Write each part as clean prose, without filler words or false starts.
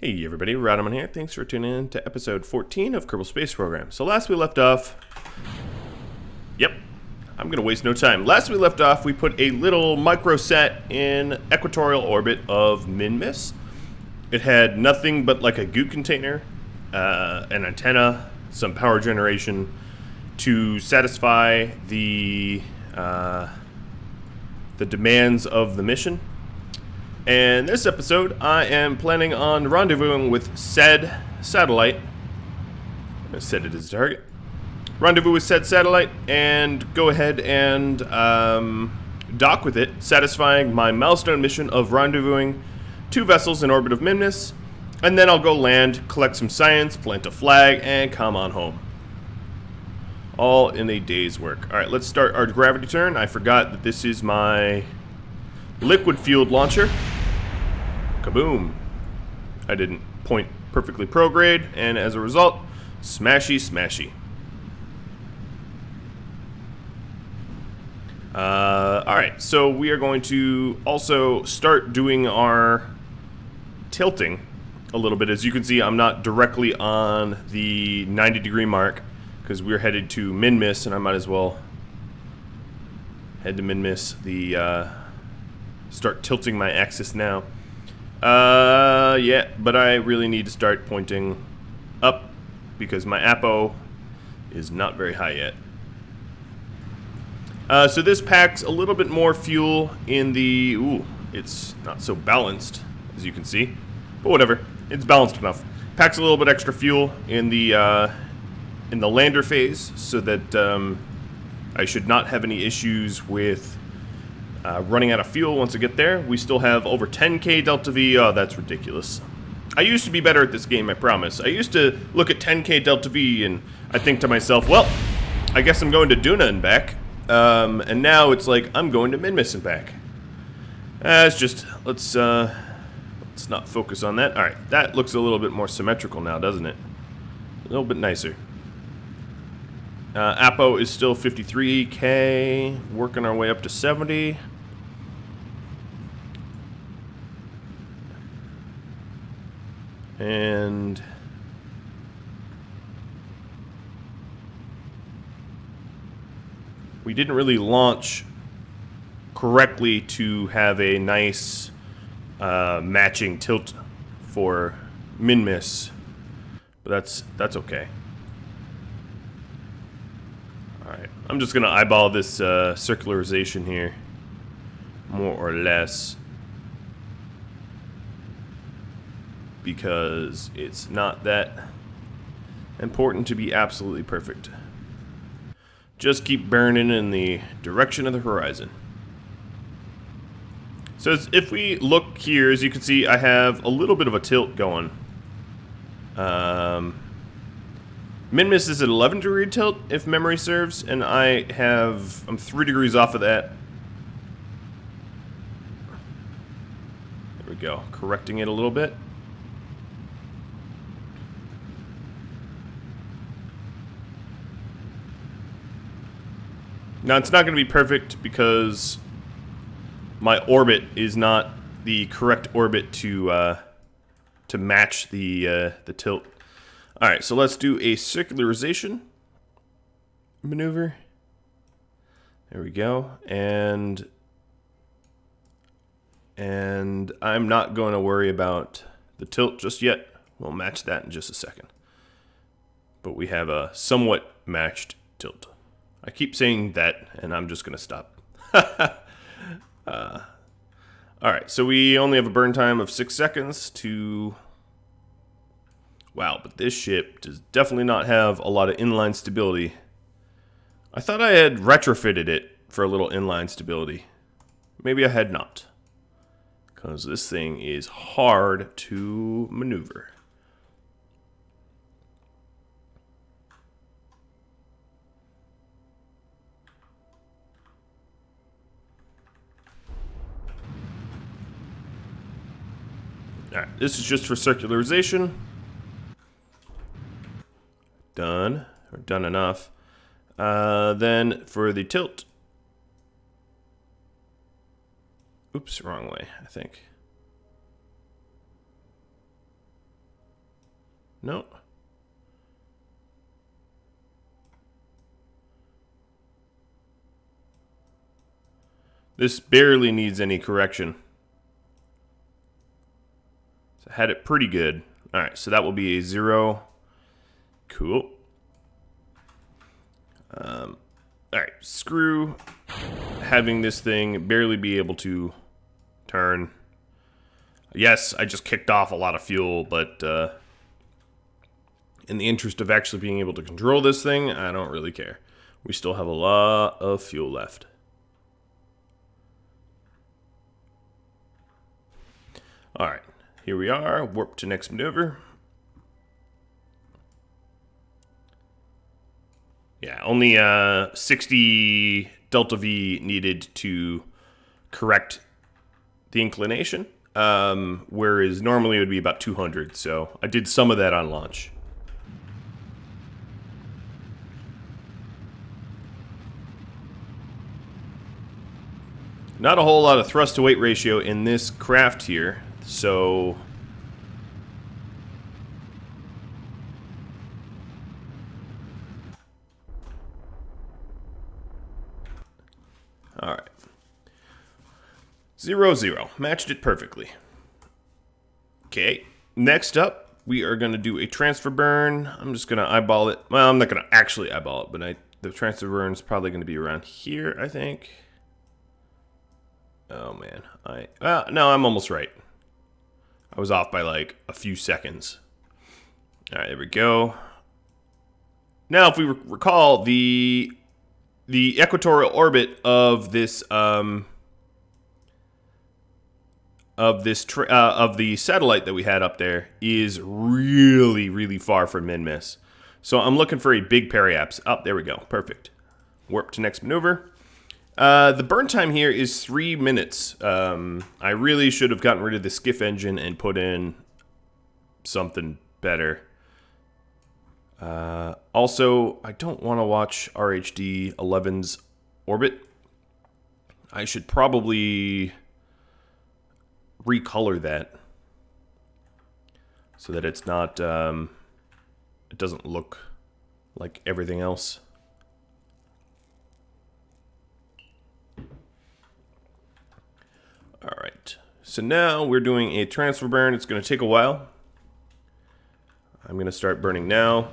Hey everybody, Rhadamant here. Thanks for tuning in to episode 14 of Kerbal Space Program. So last we left off... Yep, I'm going to waste no time. Last we left off, we put a little microsat in equatorial orbit of Minmus. It had nothing but like a goo container, an antenna, some power generation to satisfy the demands of the mission. And this episode, I am planning on rendezvousing with said satellite. I'm going to set it as a target. Rendezvous with said satellite and go ahead and dock with it, satisfying my milestone mission of rendezvousing 2 vessels in orbit of Minmus. And then I'll go land, collect some science, plant a flag, and come on home. All in a day's work. Alright, let's start our gravity turn. I forgot that this is my liquid-fueled launcher. Kaboom. I didn't point perfectly prograde, and as a result, smashy smashy. Alright, so we are going to also start doing our tilting a little bit. As you can see, I'm not directly on the 90-degree mark, because we're headed to Minmus, and I might as well head to Minmus, start tilting my axis now. Yeah, but I really need to start pointing up because my APO is not very high yet. So this packs a little bit more fuel in the... Ooh, it's not so balanced, as you can see. But whatever, it's balanced enough. Packs a little bit extra fuel in the lander phase so that I should not have any issues with running out of fuel once I get there. We still have over 10k delta V. Oh, that's ridiculous. I used to be better at this game, I promise. I used to look at 10k delta V and I think to myself, well, I guess I'm going to Duna and back. And now it's like, I'm going to Minmus and back. It's just, let's not focus on that. Alright, that looks a little bit more symmetrical now, doesn't it? A little bit nicer. APO is still 53k, working our way up to 70. And we didn't really launch correctly to have a nice matching tilt for Minmus, but that's okay. Alright, I'm just gonna eyeball this circularization here, more or less, because it's not that important to be absolutely perfect. Just keep burning in the direction of the horizon. So if we look here, as you can see, I have a little bit of a tilt going. Minmus is at 11-degree tilt, if memory serves, and I'm 3 degrees off of that. There we go, correcting it a little bit. Now, it's not going to be perfect because my orbit is not the correct orbit to match the tilt. All right, so let's do a circularization maneuver. There we go, and I'm not going to worry about the tilt just yet. We'll match that in just a second. But we have a somewhat matched tilt. I keep saying that, and I'm just going to stop. Alright, so we only have a burn time of 6 seconds to... Wow, but this ship does definitely not have a lot of inline stability. I thought I had retrofitted it for a little inline stability. Maybe I had not. Because this thing is hard to maneuver. Alright, this is just for circularization. Done, or done enough. Then for the tilt. Oops, wrong way, I think. No. This barely needs any correction. So I had it pretty good. Alright, so that will be a 0. Cool. Alright, screw having this thing barely be able to turn. Yes, I just kicked off a lot of fuel, but in the interest of actually being able to control this thing, I don't really care. We still have a lot of fuel left. Alright, here we are. Warp to next maneuver. Yeah, only 60 delta V needed to correct the inclination, whereas normally it would be about 200, so I did some of that on launch. Not a whole lot of thrust to weight ratio in this craft here, so alright. 0-0. Matched it perfectly. Okay, next up, we are going to do a transfer burn. I'm just going to eyeball it. Well, I'm not going to actually eyeball it, but the transfer burn is probably going to be around here, I think. Oh, man. No, I'm almost right. I was off by like a few seconds. Alright, there we go. Now, if we recall, the equatorial orbit of this of the satellite that we had up there is really, really far from min-miss. So I'm looking for a big periaps. Oh, there we go. Perfect. Warp to next maneuver. The burn time here is 3 minutes. I really should have gotten rid of the skiff engine and put in something better. Also, I don't want to watch RHD 11's orbit. I should probably recolor that so that it's not, it doesn't look like everything else. Alright, so now we're doing a transfer burn. It's going to take a while. I'm going to start burning now,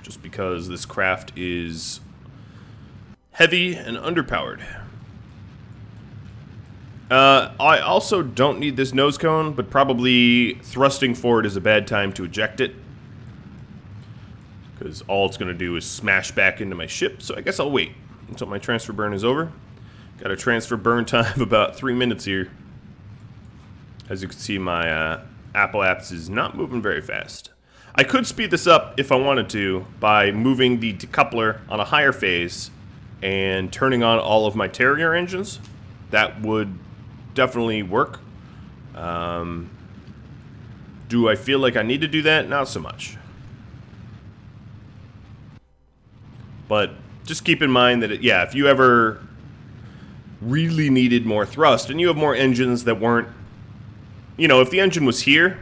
just because this craft is heavy and underpowered. I also don't need this nose cone, but probably thrusting forward is a bad time to eject it, because all it's going to do is smash back into my ship, so I guess I'll wait until my transfer burn is over. Got a transfer burn time of about 3 minutes here. As you can see, my Apple is not moving very fast. I could speed this up if I wanted to by moving the decoupler on a higher phase and turning on all of my Terrier engines. That would definitely work. Do I feel like I need to do that? Not so much. But just keep in mind that, if you ever really needed more thrust and you have more engines that weren't, if the engine was here,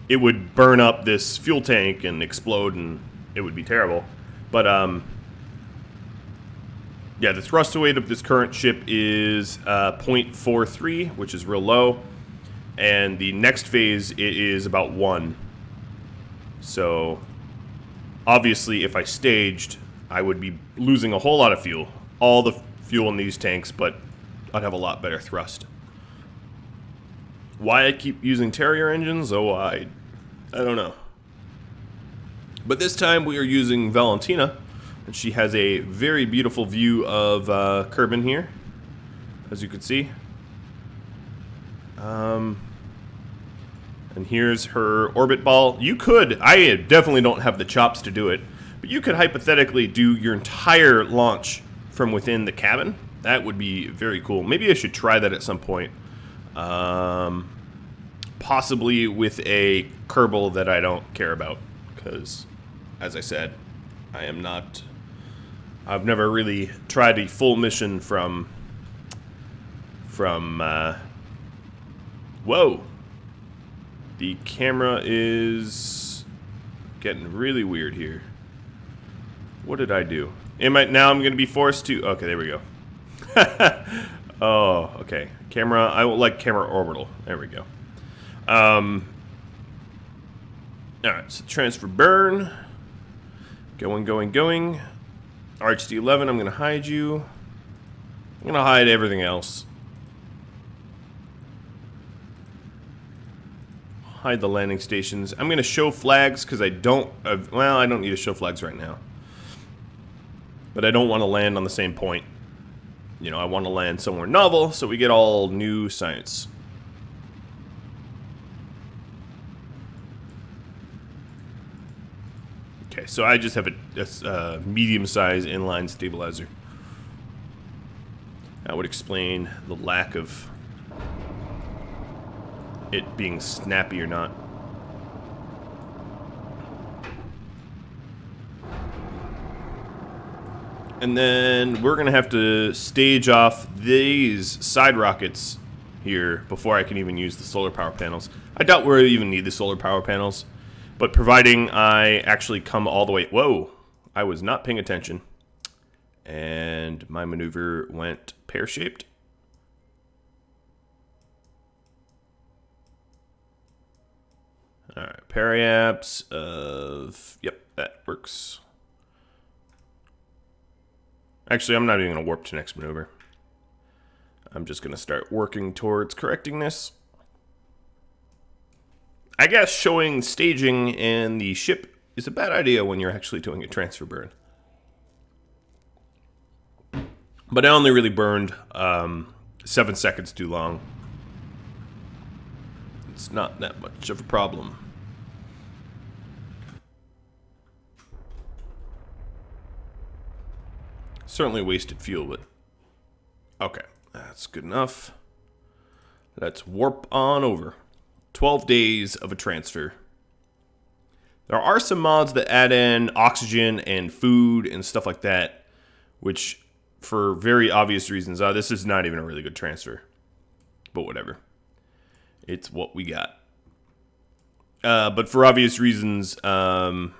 it would burn up this fuel tank and explode and it would be terrible. But the thrust to weight of this current ship is 0.43, which is real low, and the next phase it is about 1. So obviously if I staged, I would be losing a whole lot of fuel, all the fuel in these tanks, but I'd have a lot better thrust. Why I keep using Terrier engines? Oh, I don't know. But this time we are using Valentina, and she has a very beautiful view of Kerbal here, as you can see. And here's her orbit ball. You could, I definitely don't have the chops to do it, but you could hypothetically do your entire launch from within the cabin. That would be very cool. Maybe I should try that at some point. Possibly with a Kerbal that I don't care about, because, as I said, I've never really tried a full mission from whoa. The camera is getting really weird here. What did I do? Now I'm going to be forced to... Okay, there we go. Oh, okay. Camera, I will like camera orbital. There we go. Alright, so transfer burn. Going. RHD-11, I'm going to hide you. I'm going to hide everything else. Hide the landing stations. I'm going to show flags because I don't... well, I don't need to show flags right now. But I don't want to land on the same point. You know, I want to land somewhere novel so we get all new science. Okay, so I just have a medium-sized inline stabilizer. That would explain the lack of it being snappy or not. And then we're gonna have to stage off these side rockets here before I can even use the solar power panels. I doubt we'll even need the solar power panels, but providing I actually come all the way... Whoa! I was not paying attention. And my maneuver went pear-shaped. Alright, periaps of... Yep, that works. Actually, I'm not even going to warp to next maneuver. I'm just going to start working towards correcting this. I guess showing staging and the ship is a bad idea when you're actually doing a transfer burn. But I only really burned 7 seconds too long. It's not that much of a problem. Certainly wasted fuel, but okay, that's good enough. Let's warp on over. 12 days of a transfer. There are some mods that add in oxygen and food and stuff like that, which, for very obvious reasons, this is not even a really good transfer. But whatever. It's what we got. But for obvious reasons, you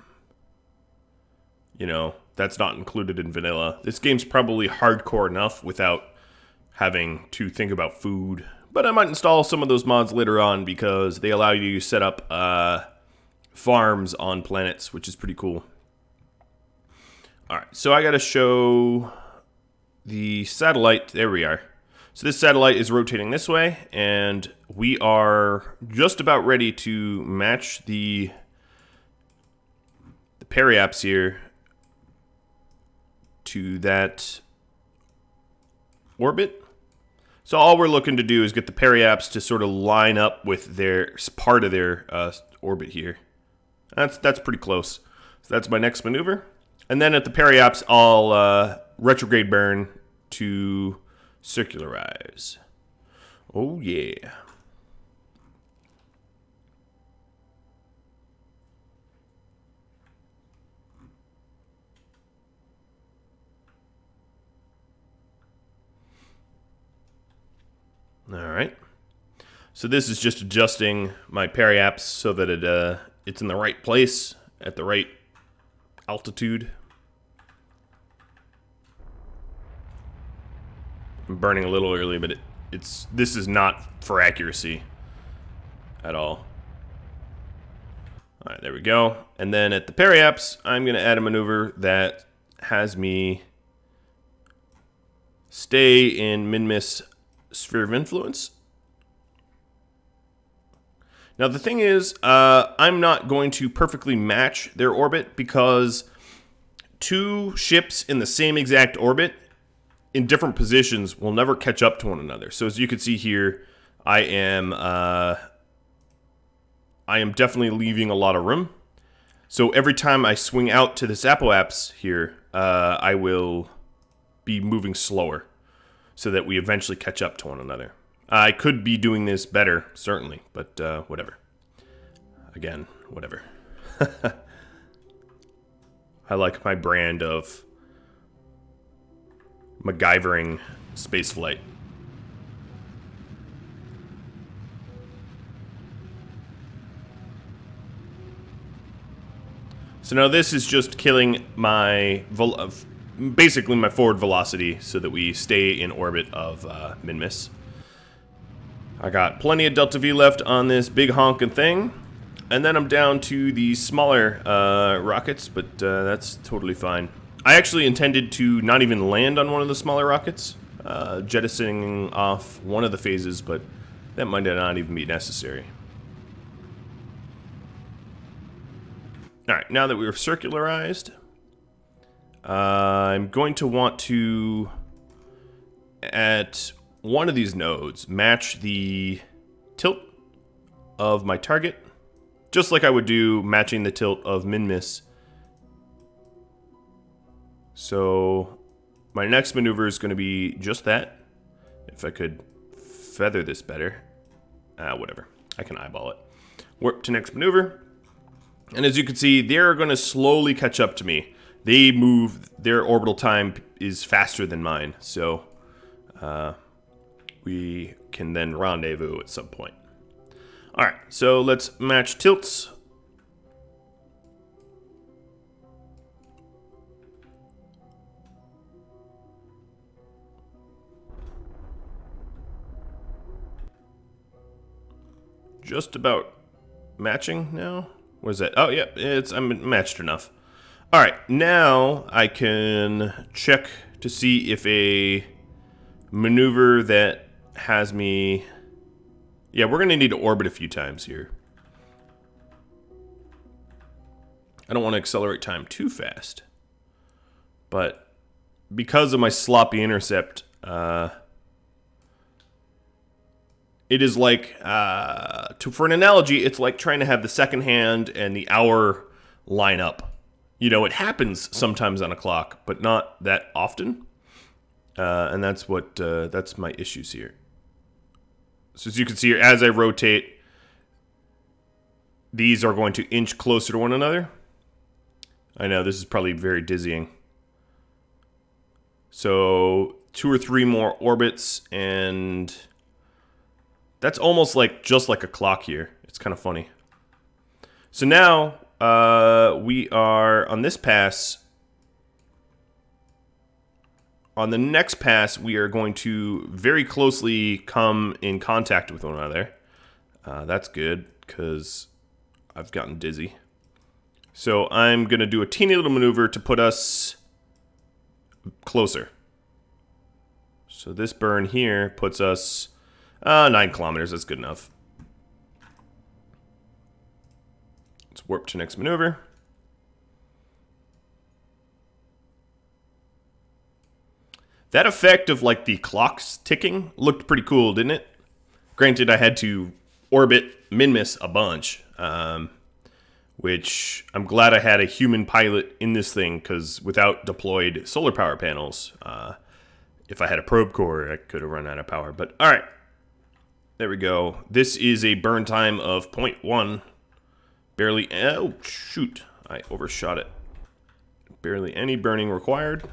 know, that's not included in vanilla. This game's probably hardcore enough without having to think about food. But I might install some of those mods later on because they allow you to set up farms on planets, which is pretty cool. Alright, so I gotta show the satellite. There we are. So this satellite is rotating this way, and we are just about ready to match the periaps here to that orbit. So all we're looking to do is get the periaps to sort of line up with their part of their orbit here. That's pretty close. So that's my next maneuver. And then at the periaps, I'll retrograde burn to circularize. Oh yeah. Alright, so this is just adjusting my periaps so that it's in the right place at the right altitude. I'm burning a little early, but this is not for accuracy at all. Alright, there we go. And then at the periaps, I'm going to add a maneuver that has me stay in min-miss sphere of influence. Now the thing is, I'm not going to perfectly match their orbit because two ships in the same exact orbit in different positions will never catch up to one another. So as you can see here, I am definitely leaving a lot of room. So every time I swing out to this apoapse here, I will be moving slower, so that we eventually catch up to one another. I could be doing this better, certainly, but whatever. Again, whatever. I like my brand of MacGyvering spaceflight. So now this is just killing my basically my forward velocity so that we stay in orbit of Minmus. I got plenty of Delta V left on this big honking thing. And then I'm down to the smaller rockets, but that's totally fine. I actually intended to not even land on one of the smaller rockets, jettisoning off one of the phases, but that might not even be necessary. Alright, now that we're circularized, I'm going to want to, at one of these nodes, match the tilt of my target, just like I would do matching the tilt of Minmus. So my next maneuver is going to be just that. If I could feather this better. Whatever. I can eyeball it. Warp to next maneuver. And as you can see, they're going to slowly catch up to me. They move, their orbital time is faster than mine. So we can then rendezvous at some point. Alright, so let's match tilts. Just about matching now. What is that? Oh, yeah, I'm matched enough. All right, now I can check to see if a maneuver that has me... Yeah, we're going to need to orbit a few times here. I don't want to accelerate time too fast. But because of my sloppy intercept, it is like, for an analogy, it's like trying to have the second hand and the hour line up. You know, it happens sometimes on a clock, but not that often. And that's my issues here. So as you can see here, as I rotate, these are going to inch closer to one another. I know, this is probably very dizzying. So 2 or 3 more orbits, and that's almost like just like a clock here. It's kind of funny. So now we are on this pass. On the next pass, we are going to very closely come in contact with one another. That's good, because I've gotten dizzy. So I'm going to do a teeny little maneuver to put us closer. So this burn here puts us 9 kilometers. That's good enough. Let's warp to next maneuver. That effect of like the clocks ticking looked pretty cool, didn't it? Granted, I had to orbit Minmus a bunch, which I'm glad I had a human pilot in this thing, because without deployed solar power panels, if I had a probe core, I could have run out of power. But all right, there we go. This is a burn time of 0.1. Barely, oh shoot, I overshot it. Barely any burning required.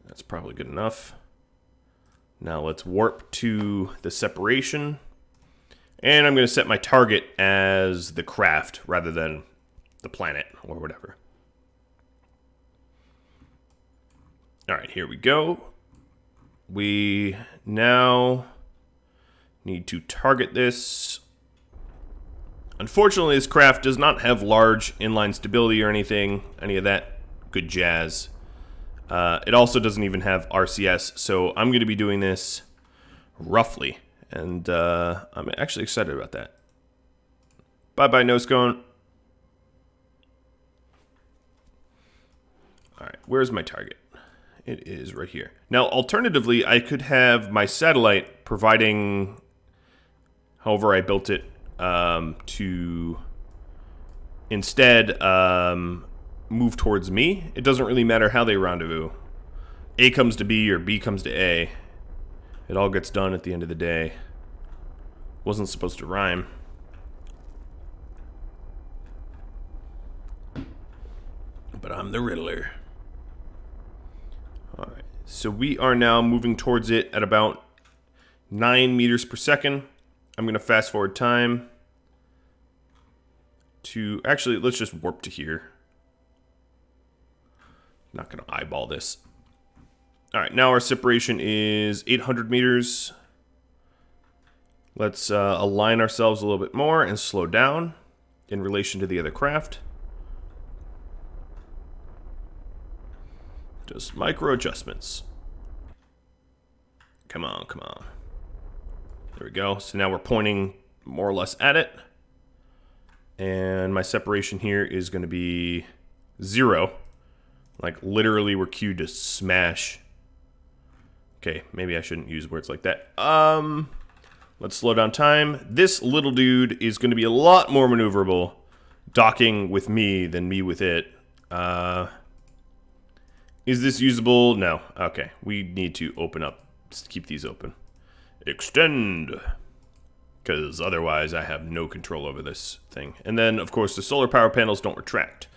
That's probably good enough. Now let's warp to the separation. And I'm going to set my target as the craft rather than the planet or whatever. All right, here we go. We now need to target this. Unfortunately, this craft does not have large inline stability or anything, any of that good jazz. It also doesn't even have RCS, so I'm going to be doing this roughly, and I'm actually excited about that. Bye-bye, nose cone. All right, where's my target? It is right here. Now, alternatively, I could have my satellite providing, however I built it, to instead move towards me. It doesn't really matter how they rendezvous. A comes to B or B comes to A. It all gets done at the end of the day. Wasn't supposed to rhyme. But I'm the Riddler. Alright, so we are now moving towards it at about 9 meters per second. I'm going to fast forward time to... Actually, let's just warp to here. Not going to eyeball this. All right, now our separation is 800 meters. Let's align ourselves a little bit more and slow down in relation to the other craft. Just micro adjustments. Come on, come on. There we go. So now we're pointing more or less at it. And my separation here is going to be 0. Like, literally, we're cued to smash. Okay, maybe I shouldn't use words like that. Let's slow down time. This little dude is going to be a lot more maneuverable docking with me than me with it. Is this usable? No. Okay, we need to open up. Just keep these open. Extend. Because otherwise I have no control over this thing. And then, of course, the solar power panels don't retract.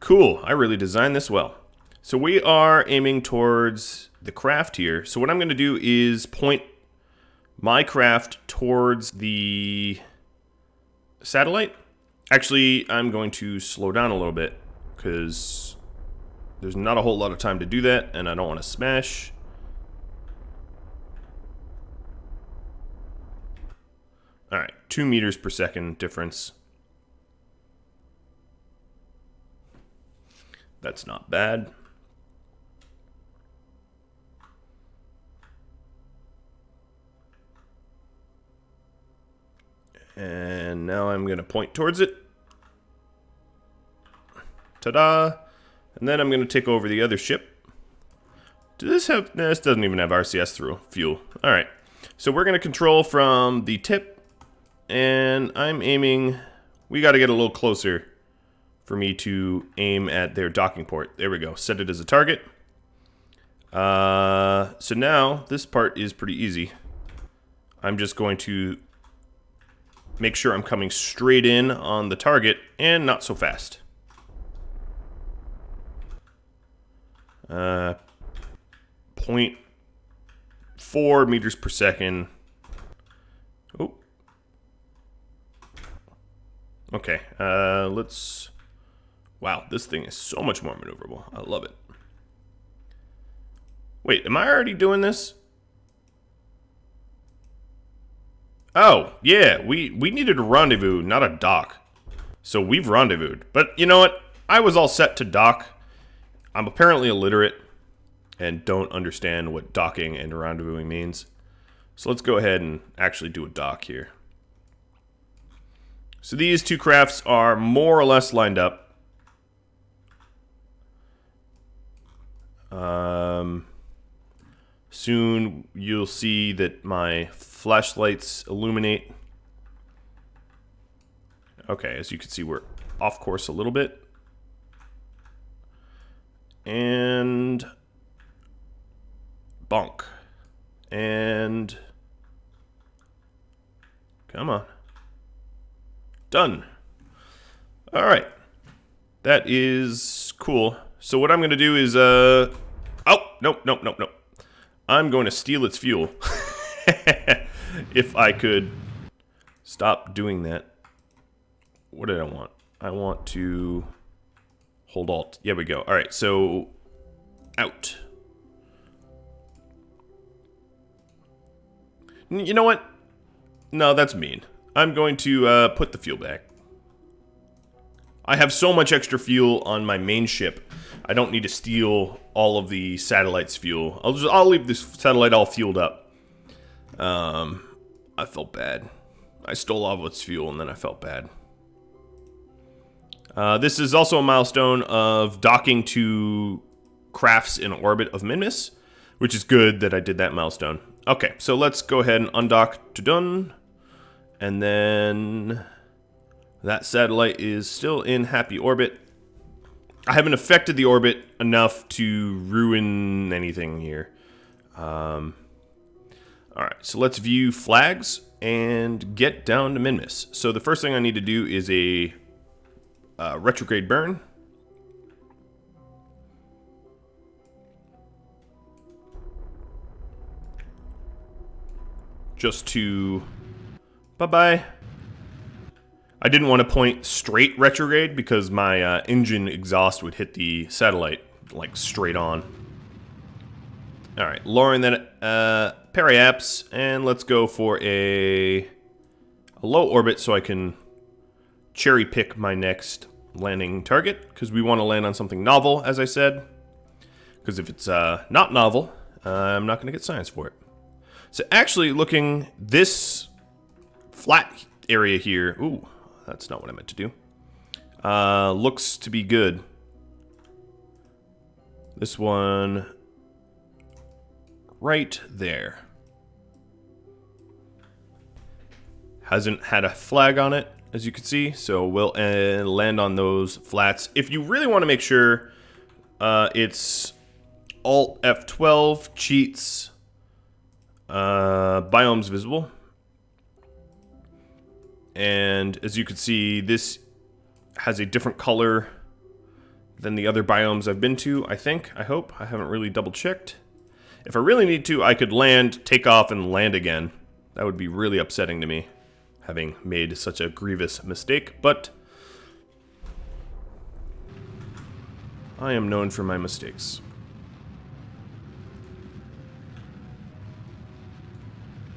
Cool, I really designed this well. So we are aiming towards the craft here. So what I'm going to do is point my craft towards the satellite. Actually, I'm going to slow down a little bit because there's not a whole lot of time to do that, and I don't want to smash. All right, 2 meters per second difference. That's not bad. And now I'm going to point towards it. Ta-da! And then I'm going to take over the other ship. Does this have... Nah, this doesn't even have RCS through fuel. Alright. So we're going to control from the tip. And I'm aiming... We got to get a little closer for me to aim at their docking port. There we go. Set it as a target. So now, this part is pretty easy. I'm just going to make sure I'm coming straight in on the target and not so fast. 0.4 meters per second. Oh. Okay, let's... Wow, this thing is so much more maneuverable. I love it. Wait, am I already doing this? Oh, yeah, we needed a rendezvous, not a dock. So we've rendezvoused. But you know what? I was all set to dock. I'm apparently illiterate and don't understand what docking and rendezvousing means. So let's go ahead and actually do a dock here. So these two crafts are more or less lined up. Soon you'll see that my flashlights illuminate. Okay, as you can see, we're off course a little bit. And bonk. And come on. Done. All right. That is cool. So what I'm going to do is, oh, nope. I'm going to steal its fuel. If I could stop doing that. What did I want? I want to hold Alt. Yeah, we go. All right, so out. You know what? No, that's mean. I'm going to put the fuel back. I have so much extra fuel on my main ship. I don't need to steal all of the satellite's fuel. I'll leave this satellite all fueled up. I felt bad. I stole all of its fuel and then I felt bad. This is also a milestone of docking to crafts in orbit of Minmus, which is good that I did that milestone. Okay, so let's go ahead and undock to done. And then that satellite is still in happy orbit. I haven't affected the orbit enough to ruin anything here. Alright, so let's view flags and get down to Minmus. So the first thing I need to do is a retrograde burn. Just to... Bye-bye. I didn't want to point straight retrograde because my engine exhaust would hit the satellite like straight on. All right, lowering that periaps, and let's go for a low orbit so I can cherry pick my next landing target, because we want to land on something novel, as I said. Because if it's not novel, I'm not going to get science for it. So actually, looking this flat area here, ooh, that's not what I meant to do. Looks to be good. This one right there hasn't had a flag on it, as you can see, so we'll land on those flats. If you really want to make sure, it's Alt F12 cheats biomes visible, and as you can see, this has a different color than the other biomes I've been to. I hope. I haven't really double checked. If I really need to, I could land, take off, and land again. That would be really upsetting to me, having made such a grievous mistake, but I am known for my mistakes.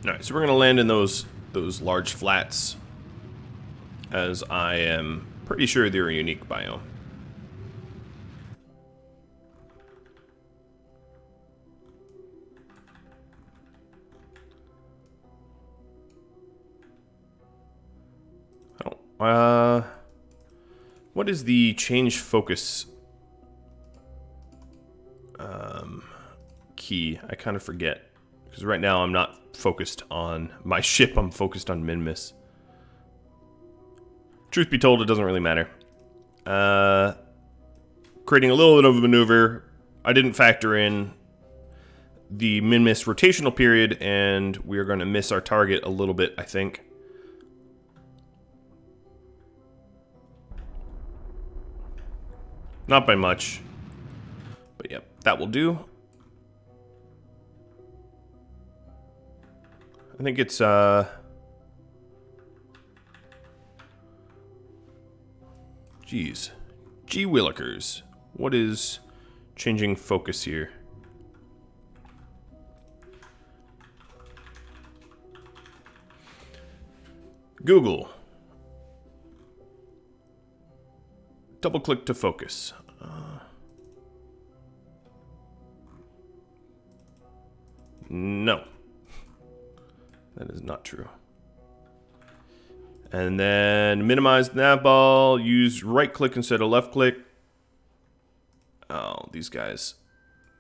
Alright, so we're going to land in those large flats, as I am pretty sure they're a unique biome. What is the change focus key? I kind of forget, because right now I'm not focused on my ship, I'm focused on min-miss. Truth be told, it doesn't really matter. Creating a little bit of a maneuver. I didn't factor in the min-miss rotational period, and we're going to miss our target a little bit, I think. Not by much. But yep, that will do. I think it's, geez. Gee Willikers. What is changing focus here? Google. Double click to focus. No. That is not true. And then minimize nav ball. Use right click instead of left click. Oh, these guys.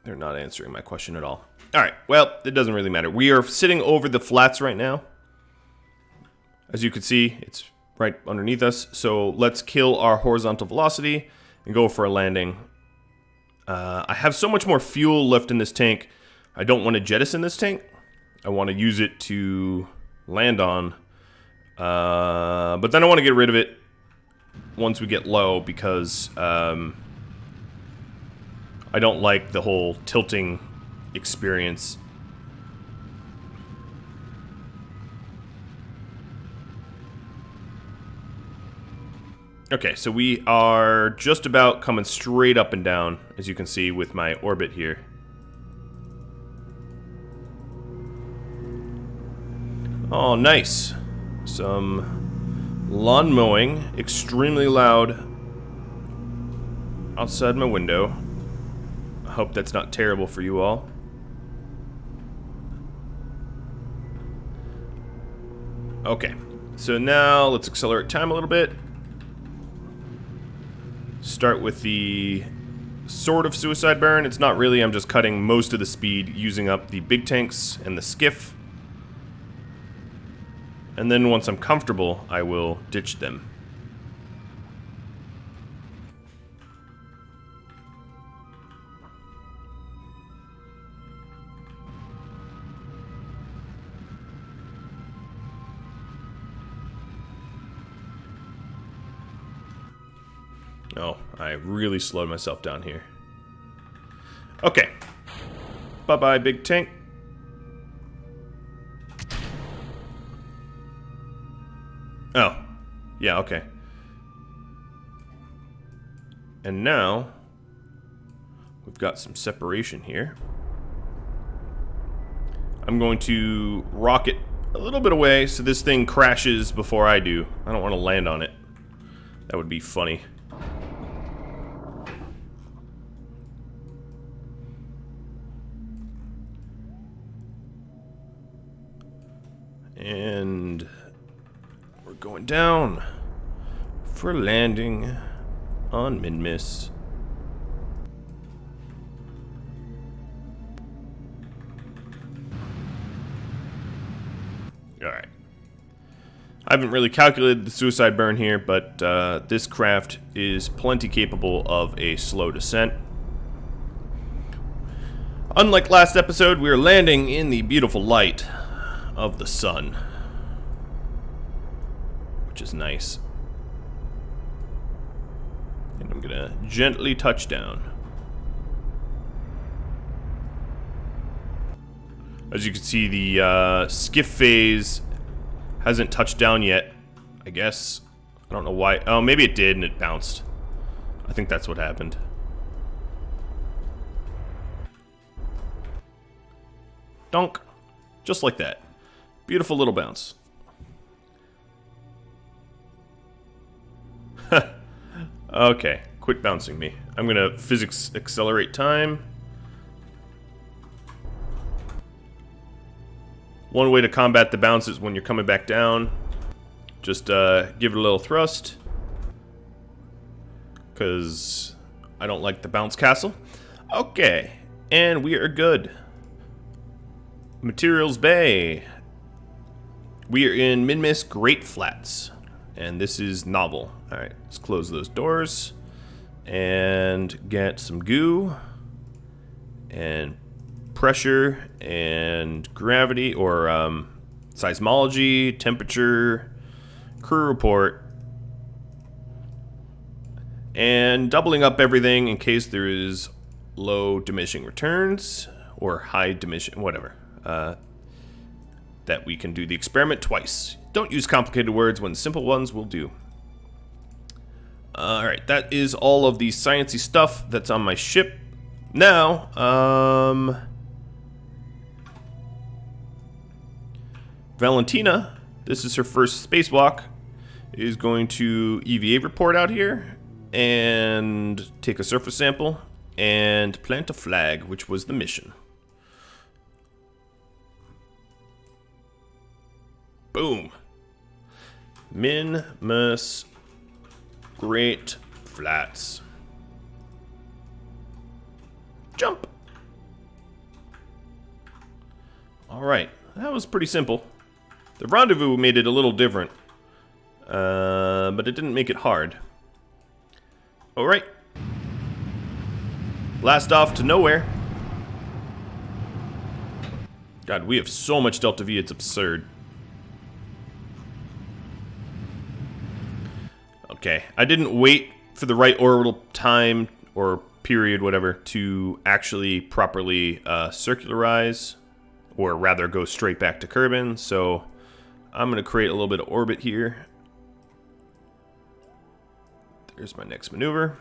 They're not answering my question at all. Alright, well, it doesn't really matter. We are sitting over the flats right now. As you can see, it's right underneath us. So let's kill our horizontal velocity and go for a landing. I have so much more fuel left in this tank. I don't want to jettison this tank. I want to use it to land on. But then I want to get rid of it once we get low, because I don't like the whole tilting experience. Okay, so we are just about coming straight up and down, as you can see with my orbit here. Oh, nice. Some lawn mowing, extremely loud outside my window. I hope that's not terrible for you all. Okay, so now let's accelerate time a little bit. Start with the sort of suicide burn. It's not really, I'm just cutting most of the speed using up the big tanks and the skiff. And then once I'm comfortable, I will ditch them. Oh, I really slowed myself down here. Okay. Bye-bye, big tank. Oh. Yeah, okay. And now, we've we've got some separation here. I'm going to rocket a little bit away so this thing crashes before I do. I don't want to land on it. That would be funny. And we're going down for landing on Minmus. Alright. I haven't really calculated the suicide burn here, but this craft is plenty capable of a slow descent. Unlike last episode, we are landing in the beautiful light of the sun, which is nice. And I'm gonna gently touch down. As you can see, the skiff phase hasn't touched down yet, I guess. I don't know why. Oh, maybe it did and it bounced. I think that's what happened. Donk. Just like that. Beautiful little bounce. Okay, quit bouncing me. I'm gonna physics accelerate time. One way to combat the bounce is when you're coming back down. Just give it a little thrust. Because I don't like the bounce castle. Okay, and we are good. Materials Bay. We are in Minmus Great Flats, and this is novel. Alright, let's close those doors and get some goo and pressure and gravity, or seismology, temperature, crew report, and doubling up everything in case there is low diminishing returns or high diminishing, whatever. That we can do the experiment twice. Don't use complicated words when simple ones will do. Alright, that is all of the sciencey stuff that's on my ship. Now, Valentina, this is her first spacewalk, is going to EVA report out here and take a surface sample and plant a flag, which was the mission. Boom. Minmus Great Flats. Jump. Alright, that was pretty simple. The rendezvous made it a little different, but it didn't make it hard. Alright. Blast off to nowhere. God, we have so much Delta V, it's absurd. Okay, I didn't wait for the right orbital time or period, whatever, to actually properly circularize, or rather go straight back to Kerbal, so I'm going to create a little bit of orbit here. There's my next maneuver.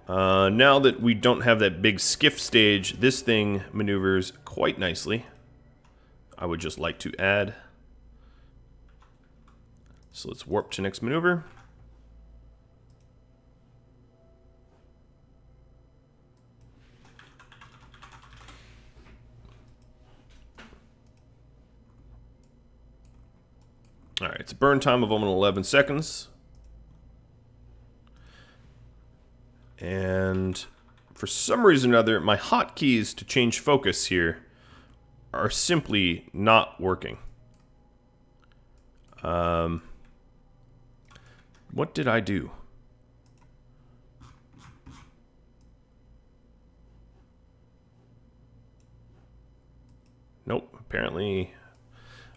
Now that we don't have that big skiff stage, this thing maneuvers quite nicely. I would just like to add. So let's warp to next maneuver. Alright, it's a burn time of only 11 seconds. And for some reason or other, my hotkeys to change focus here are simply not working. What did I do? Nope, apparently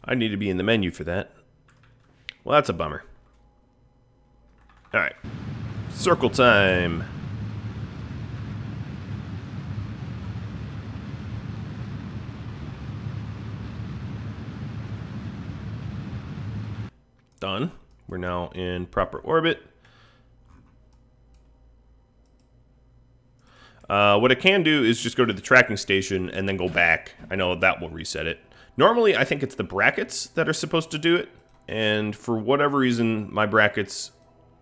I need to be in the menu for that. Well, that's a bummer. Alright, circle time. Done. We're now in proper orbit. What I can do is just go to the tracking station and then go back. I know that will reset it. Normally, I think it's the brackets that are supposed to do it, and for whatever reason, my brackets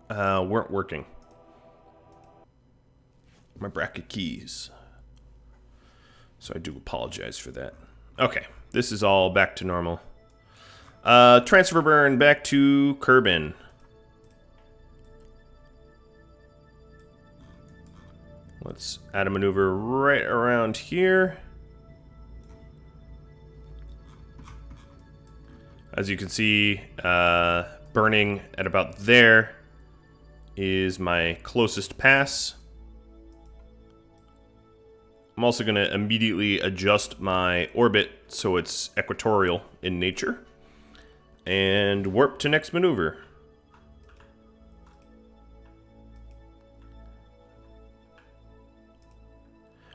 weren't working. My bracket keys. So I do apologize for that. Okay, this is all back to normal. Transfer burn back to Kerbal. Let's add a maneuver right around here. As you can see, burning at about there is my closest pass. I'm also going to immediately adjust my orbit so it's equatorial in nature. And warp to next maneuver.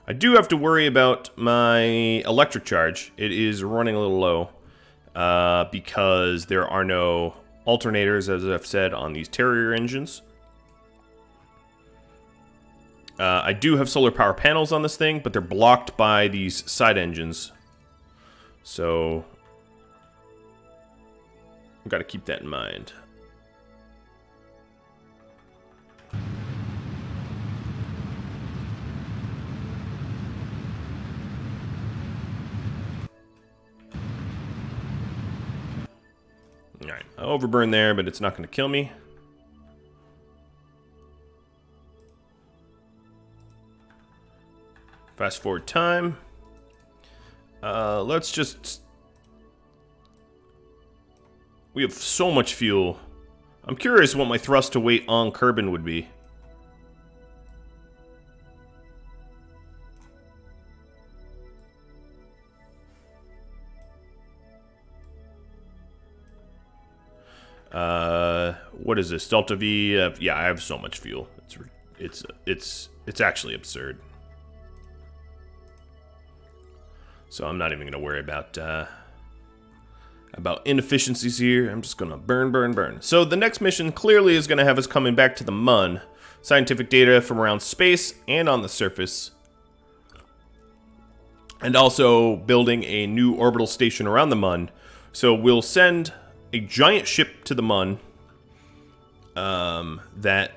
I do have to worry about my electric charge. It is running a little low because there are no alternators, as I've said, on these Terrier engines. I do have solar power panels on this thing, but they're blocked by these side engines. So I've got to keep that in mind. Alright, I overburned there, but it's not going to kill me. Fast forward time. Let's just... We have so much fuel. I'm curious what my thrust to weight on Kerbal would be. What is this? Delta V? Yeah, I have so much fuel. It's actually absurd. So I'm not even going to worry about inefficiencies here. I'm just going to burn. So the next mission clearly is going to have us coming back to the Mun. Scientific data from around space and on the surface. And also building a new orbital station around the Mun. So we'll send a giant ship to the Mun that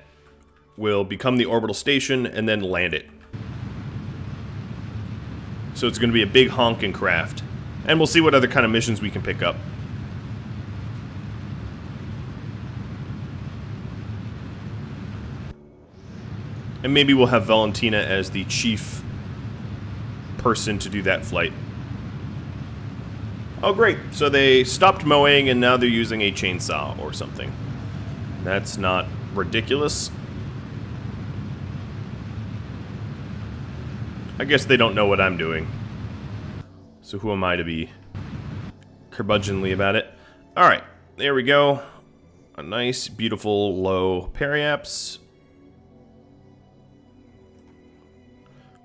will become the orbital station and then land it. So it's going to be a big honking craft. And we'll see what other kind of missions we can pick up. And maybe we'll have Valentina as the chief person to do that flight. Oh, great. So they stopped mowing and now they're using a chainsaw or something. That's not ridiculous. I guess they don't know what I'm doing. So who am I to be curmudgeonly about it? Alright, there we go. A nice, beautiful, low periaps.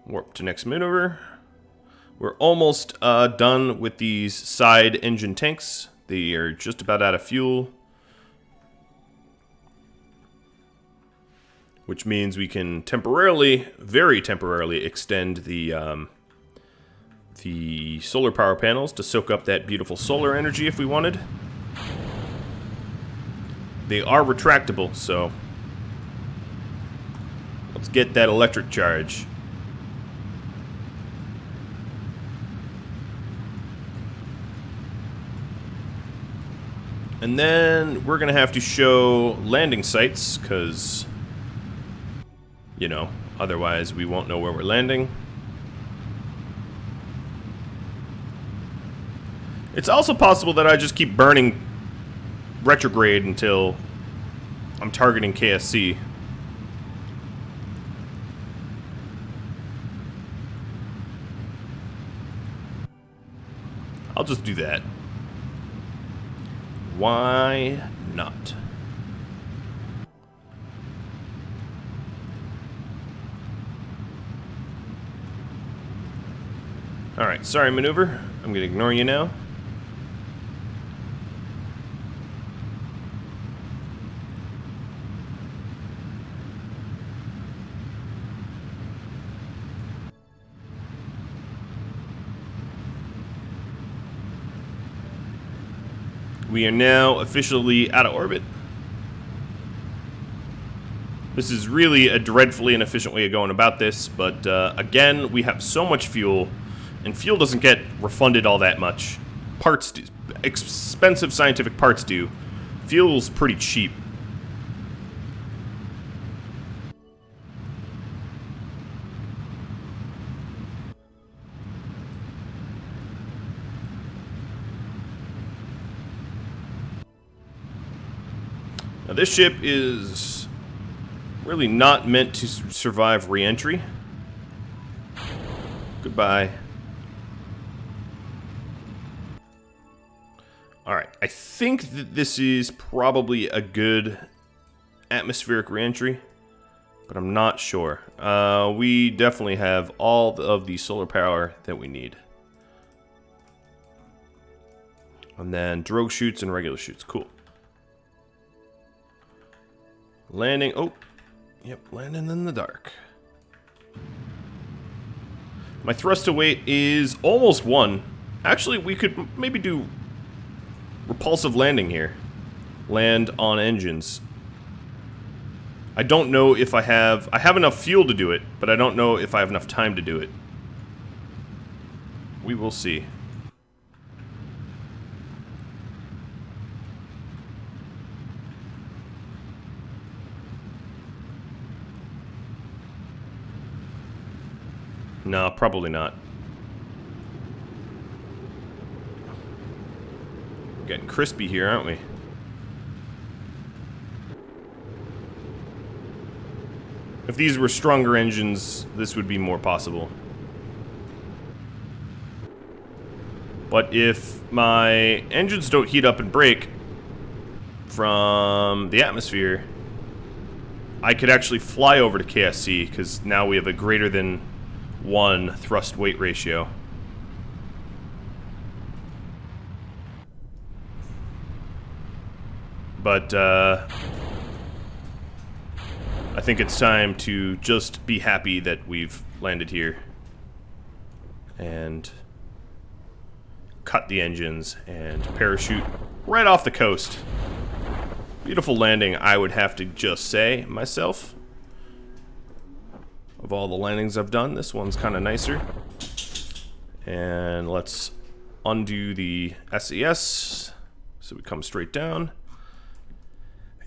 Warp to next maneuver. We're almost done with these side engine tanks. They are just about out of fuel. Which means we can temporarily, very temporarily, extend the solar power panels to soak up that beautiful solar energy if we wanted. They are retractable, so let's get that electric charge. And then we're going to have to show landing sites, because, you know, otherwise we won't know where we're landing. It's also possible that I just keep burning retrograde until I'm targeting KSC. I'll just do that. Why not? Alright, sorry maneuver. I'm going to ignore you now. We are now officially out of orbit. This is really a dreadfully inefficient way of going about this, but again, we have so much fuel, and fuel doesn't get refunded all that much. Parts do. Expensive scientific parts do. Fuel's pretty cheap. Now, this ship is really not meant to survive re-entry. Goodbye. Alright, I think that this is probably a good atmospheric re-entry, but I'm not sure. We definitely have all of the solar power that we need. And then drogue chutes and regular chutes. Cool. Landing. Oh, yep, landing in the dark. My thrust to weight is almost 1. Actually, we could maybe do repulsive landing here. Land on engines. I don't know if I have enough fuel to do it, but I don't know if I have enough time to do it. We will see. No, probably not. We're getting crispy here, aren't we? If these were stronger engines, this would be more possible. But if my engines don't heat up and break from the atmosphere, I could actually fly over to KSC, because now we have a greater than 1 thrust weight ratio. But I think it's time to just be happy that we've landed here and cut the engines and parachute right off the coast. Beautiful landing, I would have to just say myself. Of all the landings I've done, this one's kind of nicer. And let's undo the SES so we come straight down.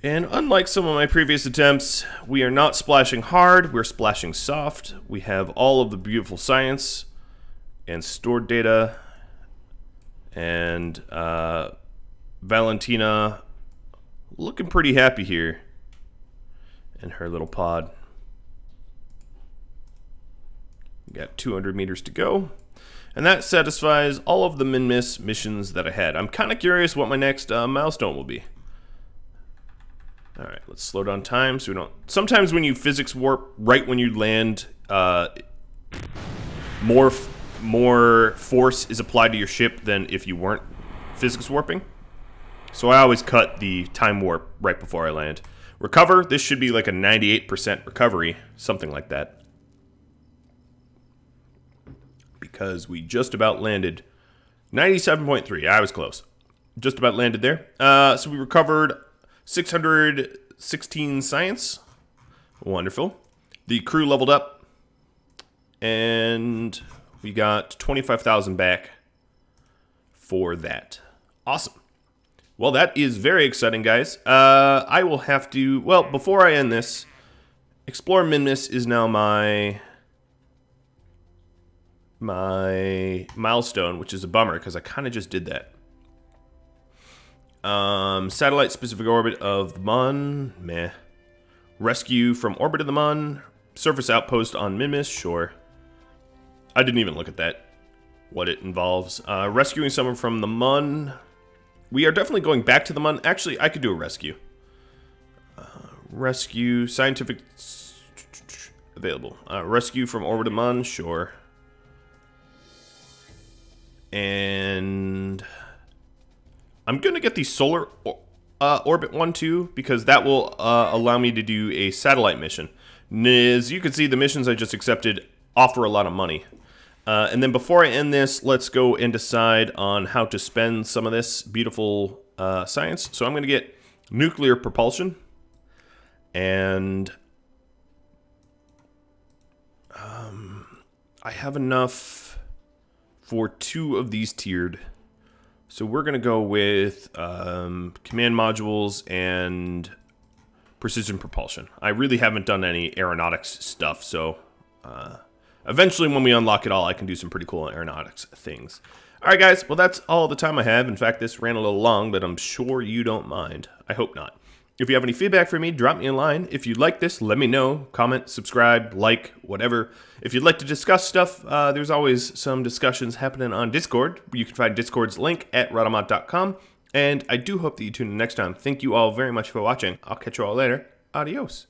And unlike some of my previous attempts, we are not splashing hard, we're splashing soft. We have all of the beautiful science and stored data. And Valentina looking pretty happy here in her little pod. Got 200 meters to go. And that satisfies all of the min-miss missions that I had. I'm kind of curious what my next milestone will be. Alright, let's slow down time so we don't... Sometimes when you physics warp right when you land, more force is applied to your ship than if you weren't physics warping. So I always cut the time warp right before I land. Recover, this should be like a 98% recovery, something like that. Because we just about landed 97.3. I was close. Just about landed there. So we recovered 616 science. Wonderful. The crew leveled up. And we got 25,000 back for that. Awesome. Well, that is very exciting, guys. I will have to... Well, before I end this, Explore Minmus is now my milestone, which is a bummer because I kind of just did that. Satellite specific orbit of the Mun, meh. Rescue from orbit of the Mun. Surface outpost on Minmus, sure. I didn't even look at that, what it involves. Rescuing someone from the Mun. We are definitely going back to the Mun. Actually, I could do a rescue. Rescue, scientific available. Rescue from orbit of Mun, sure. And I'm going to get the solar orbit one too, because that will allow me to do a satellite mission. As you can see, the missions I just accepted offer a lot of money. And then before I end this, let's go and decide on how to spend some of this beautiful science. So I'm going to get nuclear propulsion. And I have enough for 2 of these tiered. So we're going to go with command modules and precision propulsion. I really haven't done any aeronautics stuff, so eventually when we unlock it all, I can do some pretty cool aeronautics things. All right, guys. Well, that's all the time I have. In fact, this ran a little long, but I'm sure you don't mind. I hope not. If you have any feedback for me, drop me a line. If you like this, let me know. Comment, subscribe, like, whatever. If you'd like to discuss stuff, there's always some discussions happening on Discord. You can find Discord's link at Rhadamant.com. And I do hope that you tune in next time. Thank you all very much for watching. I'll catch you all later. Adios.